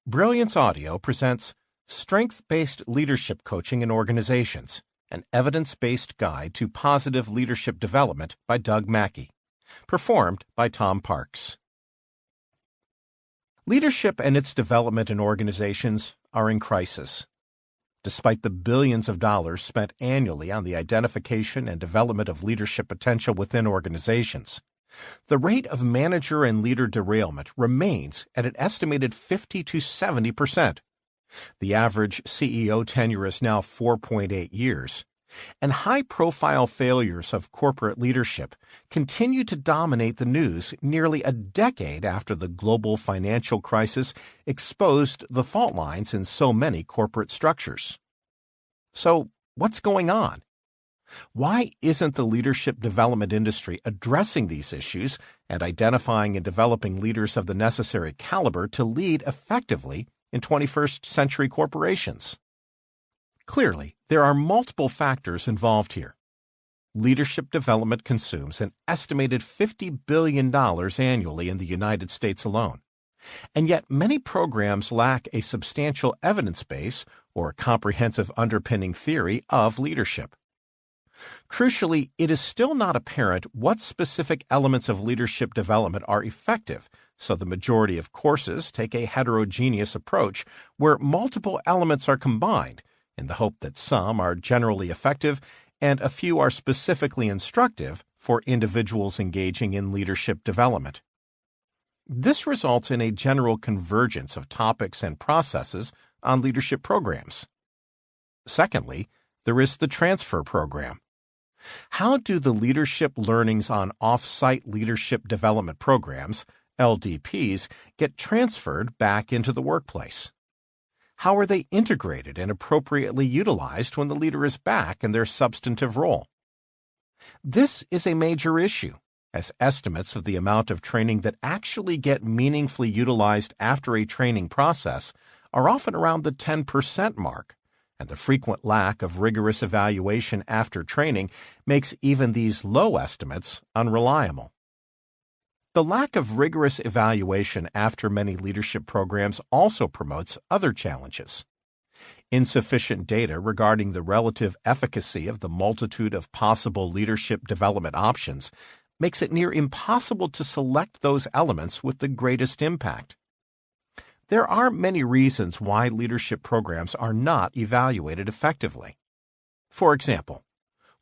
Brilliance Audio presents Strength-Based Leadership Coaching in Organizations, an evidence-based guide to positive leadership development by Doug MacKie, performed by Tom Parks. Leadership and its development in organizations are in crisis. Despite the billions of dollars spent annually on the identification and development of leadership potential within organizations, the rate of manager and leader derailment remains at an estimated 50 to 70%. The average CEO tenure is now 4.8 years, and high-profile failures of corporate leadership continue to dominate the news nearly a decade after the global financial crisis exposed the fault lines in so many corporate structures. So, what's going on? Why isn't the leadership development industry addressing these issues and identifying and developing leaders of the necessary caliber to lead effectively in 21st century corporations? Clearly, there are multiple factors involved here. Leadership development consumes an estimated $50 billion annually in the United States alone, and yet many programs lack a substantial evidence base or comprehensive underpinning theory of leadership. Crucially, it is still not apparent what specific elements of leadership development are effective, so the majority of courses take a heterogeneous approach where multiple elements are combined in the hope that some are generally effective and a few are specifically instructive for individuals engaging in leadership development. This results in a general convergence of topics and processes on leadership programs. Secondly, there is the transfer program. How do the leadership learnings on off-site leadership development programs, LDPs, get transferred back into the workplace? How are they integrated and appropriately utilized when the leader is back in their substantive role? This is a major issue, as estimates of the amount of training that actually get meaningfully utilized after a training process are often around the 10% mark, and the frequent lack of rigorous evaluation after training makes even these low estimates unreliable. The lack of rigorous evaluation after many leadership programs also promotes other challenges. Insufficient data regarding the relative efficacy of the multitude of possible leadership development options makes it near impossible to select those elements with the greatest impact. There are many reasons why leadership programs are not evaluated effectively. For example,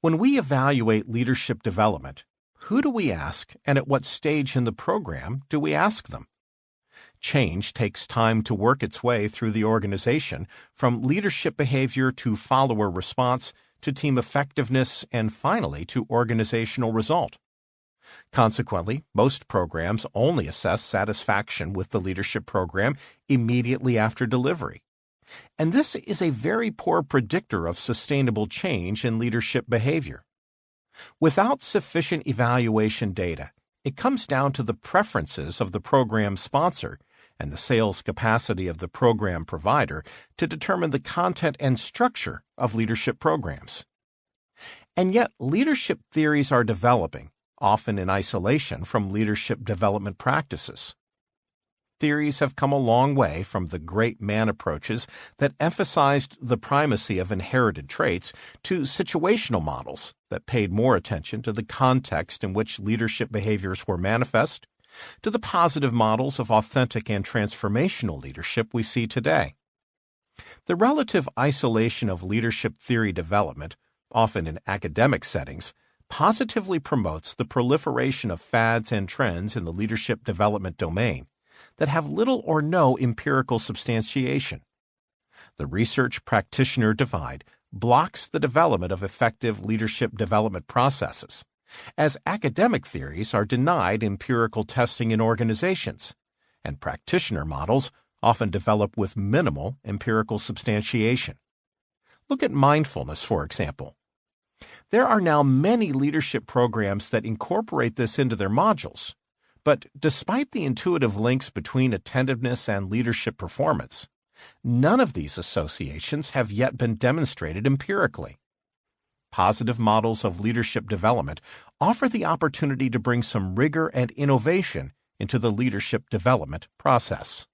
when we evaluate leadership development, who do we ask and at what stage in the program do we ask them? Change takes time to work its way through the organization, from leadership behavior to follower response to team effectiveness and finally to organizational result. Consequently, most programs only assess satisfaction with the leadership program immediately after delivery. And this is a very poor predictor of sustainable change in leadership behavior. Without sufficient evaluation data, it comes down to the preferences of the program sponsor and the sales capacity of the program provider to determine the content and structure of leadership programs. And yet, leadership theories are developing, often in isolation from leadership development practices. Theories have come a long way from the great man approaches that emphasized the primacy of inherited traits to situational models that paid more attention to the context in which leadership behaviors were manifest, to the positive models of authentic and transformational leadership we see today. The relative isolation of leadership theory development, often in academic settings, positively promotes the proliferation of fads and trends in the leadership development domain that have little or no empirical substantiation. The research-practitioner divide blocks the development of effective leadership development processes, as academic theories are denied empirical testing in organizations, and practitioner models often develop with minimal empirical substantiation. Look at mindfulness, for example. There are now many leadership programs that incorporate this into their modules, but despite the intuitive links between attentiveness and leadership performance, none of these associations have yet been demonstrated empirically. Positive models of leadership development offer the opportunity to bring some rigor and innovation into the leadership development process.